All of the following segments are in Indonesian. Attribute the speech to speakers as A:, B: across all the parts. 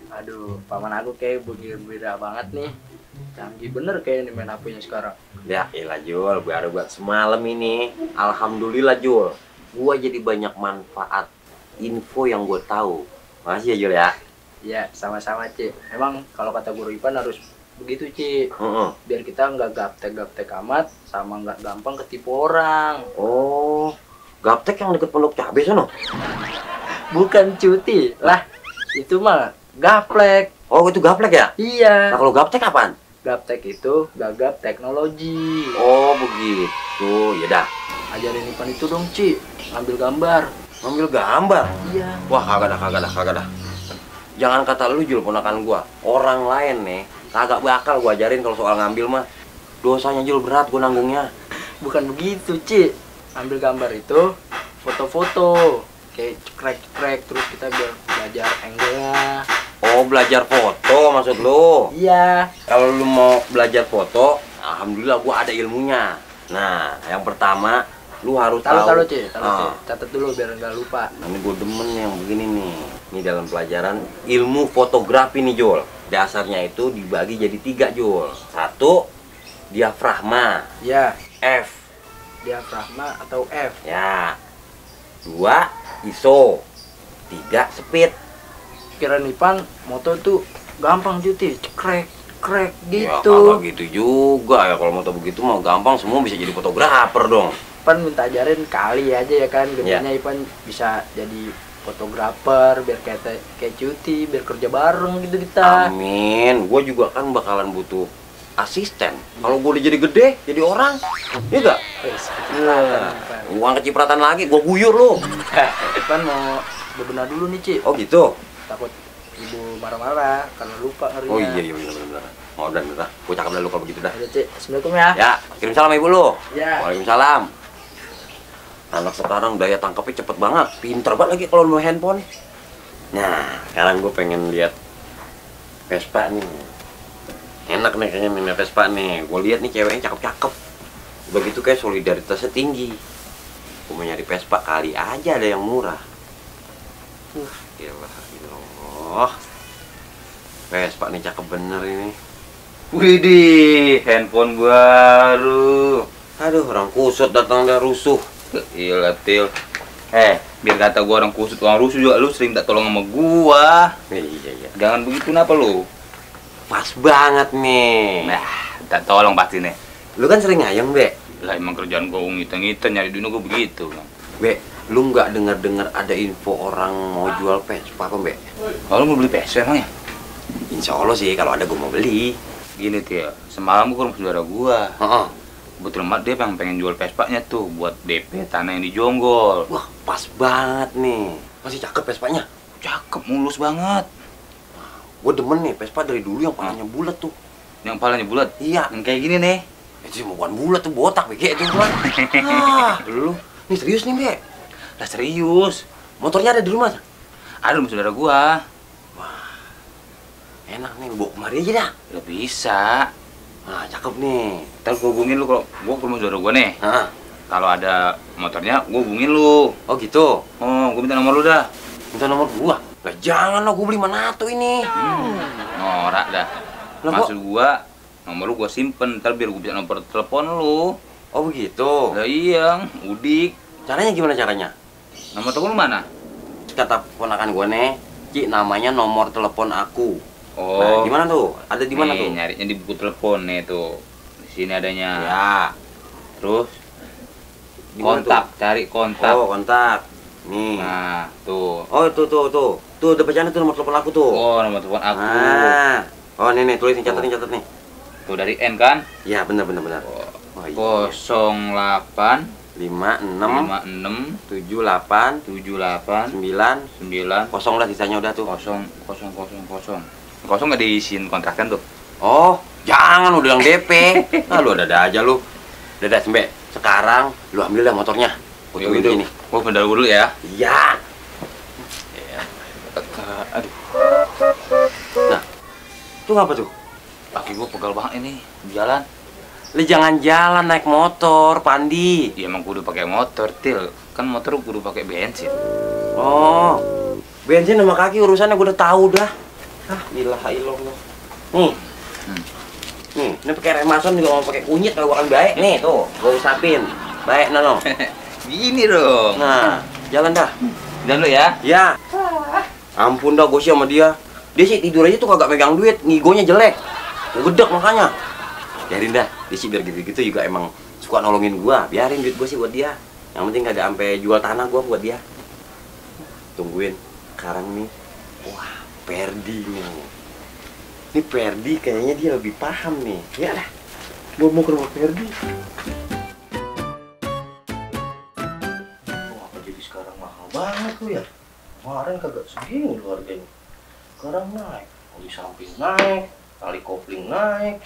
A: Aduh, paman aku kayak beda banget nih. Canggih bener kayak ini main HP-nya sekarang.
B: Ya ilah Jul, baru buat semalam ini. Alhamdulillah Jul, gua jadi banyak manfaat info yang gue tahu. Makasih ya Jul ya.
A: Ya, sama-sama, Ci. Emang kalau kata guru Ipan harus begitu, Ci.
B: Heeh.
A: Biar kita nggak gaptek-gaptek amat, sama nggak gampang ketipu orang.
B: Oh, gaptek yang deket Pondok Cabe sono.
A: Bukan cuti. Lah, itu mah gaplek.
B: Oh, itu gaplek ya?
A: Iya.
B: Nah, kalau gaptek apaan?
A: Gaptek itu gagap teknologi.
B: Oh, begitu. Ya dah.
A: Ajarin Ipan itu dong, Ci. Ambil gambar.
B: Ngambil gambar.
A: Iya.
B: Wah, kagak dah. Jangan kata lu Jul, ponakan gua. Orang lain nih, kagak bakal gua ajarin kalau soal ngambil mah. Dosanya Jul berat gua nanggungnya.
A: Bukan begitu, Ci. Ambil gambar itu foto-foto. Kayak cekrek-cekrek, terus kita biar belajar angle-nya.
B: Oh, belajar foto maksud lu?
A: Iya.
B: Kalau lu mau belajar foto, alhamdulillah gua ada ilmunya. Nah, yang pertama lu harus
A: Taruh,
B: tahu.
A: Ci. Catat dulu biar nggak lupa.
B: Nah, ini gue demen yang begini nih. Ini dalam pelajaran ilmu fotografi nih Jul. Dasarnya itu dibagi jadi 3 Jul. 1, diafragma.
A: Ya,
B: F.
A: diafragma atau F.
B: Ya. 2, ISO. 3, speed.
A: Pikiran Ipan moto tuh gampang, cuti, cekrek
B: Ya
A: gitu.
B: kagak gitu juga ya. Kalau moto begitu mah gampang, semua bisa jadi fotografer dong.
A: Ipan minta ajarin kali aja ya kan, gedenya Ipan bisa jadi fotografer biar kayak cuti, biar kerja bareng gitu kita.
B: Amin. Gue juga kan bakalan butuh asisten. Kalau gue udah jadi gede, jadi orang, iya gak?
A: Wes,
B: Nah, uang kecipratan lagi, gue guyur lu.
A: Ipan mau bebenah dulu nih, Ci.
B: Oh gitu.
A: Takut ibu marah-marah karena lupa harinya.
B: Oh iya bener. Mau dan bener. Gue cakep dah lu kalau begitu dah.
A: Ada, Ci. Assalamualaikum ya.
B: Ya, kirim salam ibu lu.
A: Ya.
B: Waalaikumsalam. Anak sekarang daya tangkapnya cepet banget, pinter banget lagi kalau main handphone. Nah, sekarang gue pengen lihat Vespa nih. Enak nih kayaknya main Vespa nih. Gue lihat nih ceweknya cakep-cakep. Begitu kayak solidaritasnya tinggi. Gue mau nyari Vespa kali aja ada yang murah. Ilah. Vespa nih cakep bener ini.
C: Widih, handphone baru.
B: Aduh, orang kusut datang dari rusuh.
C: Gila, Til. Biar kata gua orang kusut, orang rusuh juga lu sering tak tolong sama gua.
B: Iya.
C: Jangan begitu kenapa lu?
B: Pas banget nih.
C: Nah, tak tolong pasti nih.
B: Lu kan sering ngayang, Be.
C: Lah emang kerjaan gua ngita-ngita nyari duit gua begitu.
B: Be, lu nggak dengar ada info orang mau jual Vespa apa, Be?
C: Kalau mau beli PS emang ya?
B: Insya Allah sih kalau ada gue mau beli.
C: Gini, Til. Semalam gua ke rumah saudara gua.
B: Heeh.
C: Kebetulan dia pengen jual Vespa-nya tuh buat DP tanah yang di Jonggol.
B: Wah, pas banget nih. Masih cakep Vespanya.
C: Cakep, mulus banget.
B: Gue demen nih Vespa dari dulu yang palanya bulat tuh.
C: Yang palanya bulat.
B: Iya.
C: Yang kayak gini nih.
B: Itu bukan bulat tuh, botak BG itu kan. Nah, lu nih serius nih, Be.
C: Lah serius.
B: Motornya ada di rumah?
C: Ada rumah saudara gua.
B: Enak nih, bawa kemari aja dah.
C: Udah bisa.
B: Nah, cakep nih.
C: Ntar gua hubungin lu kalau gua ke rumah saudara gua nih.
B: Nah,
C: Kalau ada motornya, gua hubungin lu.
B: oh gitu.
C: Oh, gua minta nomor lu dah.
B: Minta nomor gua. Lah jangan lah, gua beli Manato ini.
C: Norak dah.
B: Lah,
C: Maksud gua, nomor lu gua simpen. Ntar biar gua bisa nomor telepon lu.
B: Oh begitu.
C: Lah iya, Udik.
B: Caranya gimana caranya?
C: Nomor telepon lu mana?
B: Kata ponakan gua nih, Ci, namanya nomor telepon aku.
C: Oh.
B: Nah, di mana tuh? Ada di mana
C: nih,
B: tuh?
C: Nyarinya di buku telepon nih tuh. Di sini adanya.
B: Ya.
C: Terus
B: Di mana
C: kontak, cari
B: tuh?
C: kontak.
B: Oh, kontak. Nih.
C: Nah, tuh.
B: Oh, tuh. Tuh, udah bacaan tuh nomor telepon aku tuh.
C: Oh, nomor telepon aku.
B: Nah. Oh, nih, tulis nih, catat nih.
C: Tuh dari N kan?
B: Ya, benar. Oh, iya.
C: 08
B: 56
C: 56
B: 78
C: 78
B: 9
C: 9
B: kosong lah sisanya udah tuh.
C: 0 kosong nggak diisiin kontrak kan tuh?
B: Oh, jangan udah yang DP. Nah, lu ada aja lu. Dadah, Sembe. Sekarang lu ambil dah motornya. Gua tungguin di sini.
C: Gua bentar dulu ya.
B: Iya.
C: Aduh,
B: Nah, itu ngapa tuh?
C: kaki gua pegal banget ini di jalan.
B: Lu jangan jalan naik motor, Pandi.
C: Ya emang kudu pakai motor, Til. Kan motor kudu pakai bensin.
B: Oh, bensin sama kaki urusannya gue udah tahu dah. Ah, ilaha illallah. Nih. Ini pakai remason juga mau pakai kunyit kalau bukan baik. Nih, tuh, gua usapin. Baik, Nono.
C: Gini dong.
B: Nah, jalan dah.
C: Dan lu ya.
B: Ya. Ampun dah, gue sih sama dia. Dia sih tidur aja tuh kagak megang duit, ngigonya jelek. Gedek makanya. Biarin dah, dia sih biar gitu-gitu juga emang suka nolongin gua. Biarin duit gua sih buat dia. Yang penting kagak sampai jual tanah gua buat dia. Tungguin. Sekarang nih, wah, Perdi nih. Ini Perdi kayaknya dia lebih paham nih. Ya lah, gua mau ke rumah Perdi.
D: Wah, apa jadi sekarang mahal banget tuh ya? Kemarin kagak segini loh harganya. Sekarang naik. Oli samping naik, tali kopling naik,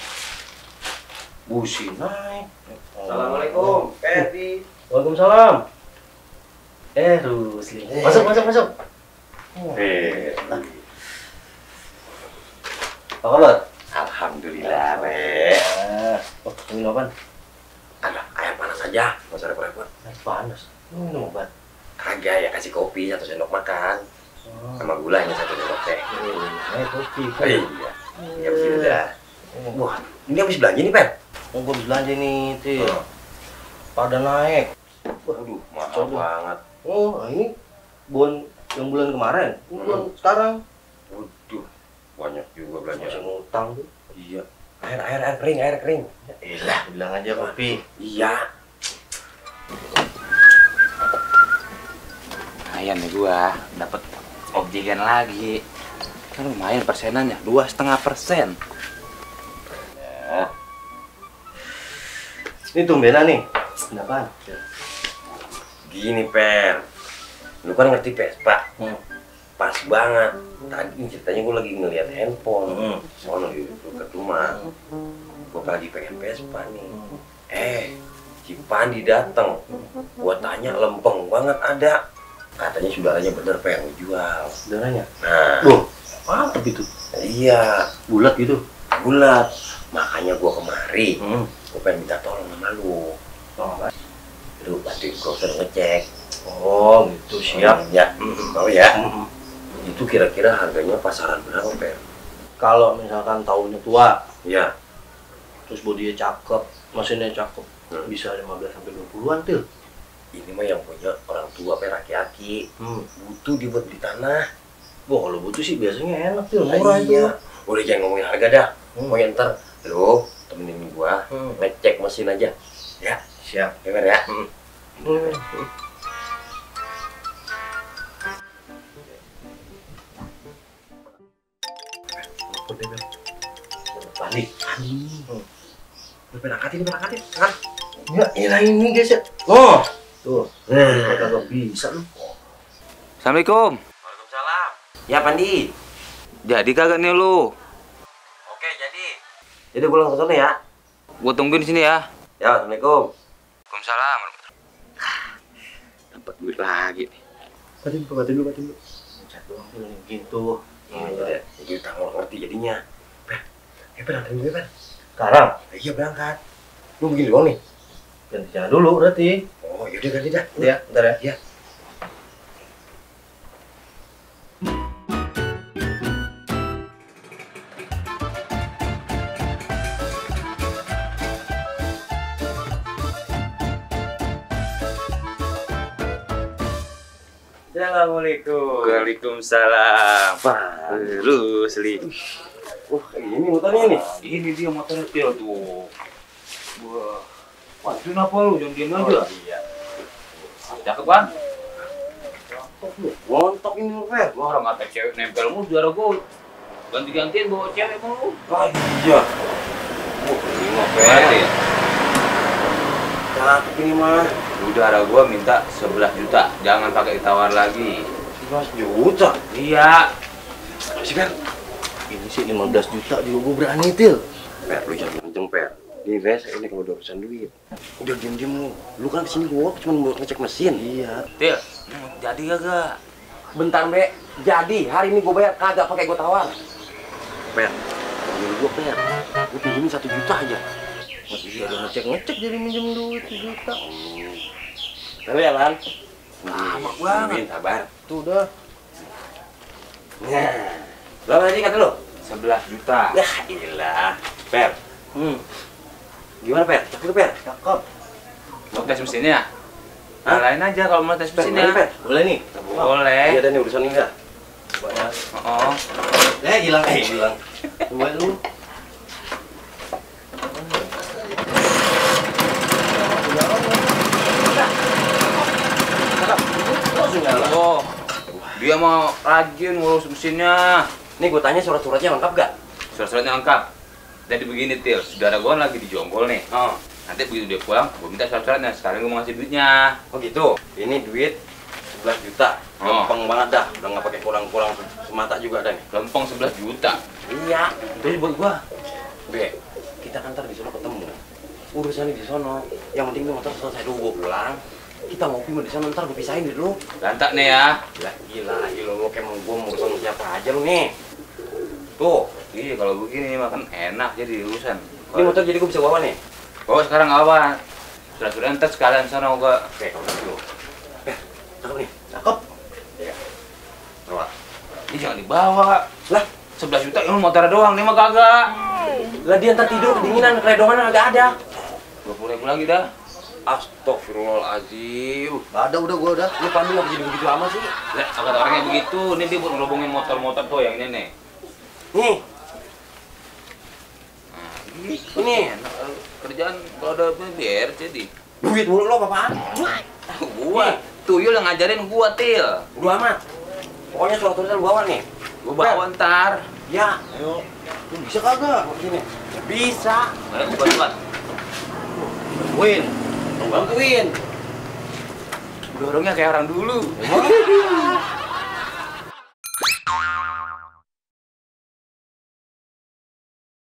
D: busi naik.
B: Assalamualaikum, Perdi.
D: Waalaikumsalam. Rusli. Masuk. Apa kabar?
B: Alhamdulillah, Be.
D: Oh, minum apaan?
B: Ada air panas aja, nggak usah repot-repot.
D: Air panas. Lu minum obat?
B: Kagak ya, kasih kopi 1 sendok makan. Sama gulanya 1 sendok teh.
D: Kopi.
B: Iya. Ya begitu dah. Wah, ini habis belanja nih, Per?
D: Gua habis belanja nih, Til. Pada naik.
B: Waduh, mahal banget.
D: Oh, ini bon yang bulan kemarin. Ini bulan sekarang.
B: Waduh, banyak juga belanja.
D: Masih ngutang tuh.
B: Iya. Air kering.
D: Ilah, bilang aja kopi.
B: Iya.
C: Lumayan nih gua dapat objekan lagi. Kan lumayan persenannya, 2,5%.
B: Ya.
D: Ini tumbenan nih. Kenapa?
B: Gini, Per. Lu kan ngerti Vespa? Pas banget. Tadi ceritanya gue lagi ngeliat handphone. Soalnya di dekat rumah. Gue lagi pengen Vespa nih. Si Pandi datang. Gue tanya lempeng banget ada. Katanya saudaranya bener pengen jual.
D: Saudaranya?
B: Nah.
D: Apa gitu?
B: Iya.
D: Bulat gitu?
B: Bulat. Makanya gue kemari. Gue pengen minta tolong sama lu. Lu bantuin browser ngecek.
D: Oh gitu, siap.
B: Ya, mau ya. Itu kira-kira harganya pasaran berapa, Per?
D: Kalau misalkan tahunnya tua,
B: Ya.
D: terus bodinya cakep, mesinnya cakep, bisa 15-20-an tuh.
B: Ini mah yang punya orang tua, Per, aki-aki. Butuh dibuat beli tanah.
D: Wah, kalau butuh sih biasanya enak tuh, murah itu.
B: Iya. Udah jangan ngomongin harga dah. Pokoknya ntar lu temenin gua ngecek mesin aja. Ya,
D: Siap.
B: dengar ya.
D: Balik.
B: Lu pengen angkatin. Hah?
D: Ya, ini guys ya. Oh, tuh. Kagak bisa lu.
C: Assalamualaikum.
B: Waalaikumsalam. Ya, Pandi.
C: Jadi kagak nih lu?
B: Oke, jadi. Jadi gua langsung sana ya.
C: Gua tungguin di sini ya.
B: Ya, Assalamualaikum.
C: Waalaikumsalam. Dapat duit lagi nih.
D: Batin dulu. Cat doang tuh gitu.
B: Iya, jadi utang ngerti jadinya. Per, anterin gue, Per.
D: Sekarang
B: Iya, berangkat. Lu begini doang nih.
D: ganti jalan dulu berarti.
B: Oh, yaudah ganti dah.
D: Ya, bentar ya.
B: Iya.
D: Assalamualaikum.
C: Waalaikumsalam.
D: Pak.
C: Rusli.
B: Ini motornya nih.
C: Ini dia motornya Til tuh. Wah. Wah, itu kenapa lu? Jangan diam aja.
B: Iya.
C: Cakep kan?
B: Montok ini lu, Per.
C: Gua orang ngata cewek nempel mulu juara gua. Ganti-gantian bawa cewek mulu.
B: Ah, iya.
C: Ini mah Per.
B: Cakep ini mah.
C: Udara gua minta 11 juta. Jangan pakai ditawar lagi.
B: 15 juta.
C: Iya.
B: Si Per.
D: Ini sih 15 juta juga gue berani, Til.
B: Per, lu jangan kenceng, Per. Ini res, ini kalau udah urusan duit. Udah diem lu. Lu kan kesini gua cuma buat ngecek mesin.
D: Iya.
C: Til, jadi kagak?
B: Bentar, Be. Jadi, hari ini gua bayar kagak pakai gua tawar. Per, ini gua, Per. Gua pinjemin 1 juta aja.
D: Iya, udah ngecek jadi minjem duit 1 juta.
B: Tahu ya, Lan?
C: Lama banget.
B: Sabar.
D: Tuh udah.
B: Nah, Berapa tadi kata lu?
C: 11 juta.
B: Ya iyalah. Per. Gimana Per? Cakep tuh Per?
D: Cakep.
C: Mau tes mesinnya?
B: Hah?
C: Lain aja kalau mau tes
B: Per,
C: mesinnya.
B: Per.
D: Boleh nih.
C: Boleh.
B: Iya ada nih urusan ini enggak?
D: Banyak.
C: Oh.
D: Hilang. Hilang. Coba lu.
C: Oh. Dia mau rajin ngurus mesinnya.
B: Nih gue tanya surat-suratnya lengkap gak?
C: Surat-suratnya lengkap. Jadi begini, Til. Saudara gue lagi di Jonggol nih.
B: Oh.
C: Nanti begitu dia pulang, gue minta surat-suratnya. Sekarang gue mau ngasih duitnya.
B: Oh gitu. Ini duit 11 juta.
C: Oh.
B: Gampang banget dah. Udah nggak pakai kurang-kurang semata juga ada nih.
C: Lempeng 11 juta.
B: Iya.
C: Terus buat gua.
B: Be, kita kan ntar di sono ketemu. Urusannya di sono. Yang penting tuh motor selesai dulu gue pulang. Kita ngopi mau di sana ntar gue pisahin dulu.
C: Lantak nih ya.
B: Gila, lo kayak mau gue urusan siapa aja lu nih. Tuh,
C: Iya, kalau begini makan enak jadi urusan.
B: ini motor jadi gue bisa bawa nih.
C: Oh, sekarang apa? Sudah ntar sekalian sana gua.
B: Oke, kalau gitu. Cakep nih.
D: Cakep.
B: Iya. Bawa.
C: Ini jangan dibawa.
B: Lah,
C: 11 juta ini motor doang, ini mah kagak.
B: lah dia ntar tidur kedinginan, keledongan agak ada.
C: 20.000 lagi dah.
B: Astagfirullahaladzim.
D: Ada udah gua udah.
B: Lu Pandu nggak jadi begitu amat sih?
C: Lah, kata orangnya begitu. Ini dia buat ngerobongin motor-motor tuh yang ini nih.
B: Nih,
C: Nah, gitu.
B: ini
C: Kerjaan kalau ada BR jadi.
B: duit mulu lo apaan?
C: Gua, tuyul yang ngajarin gua, Til.
B: Bodo amat. Pokoknya surat-suratnya lu bawa nih.
C: Gua bawa ntar.
B: Ya,
D: Ayo. Lu bisa kagak?
B: begini. Bisa.
C: Ayo, gua bantuan.
D: Win.
B: Bantuin.
C: Dorongnya kayak orang dulu.
B: Emang?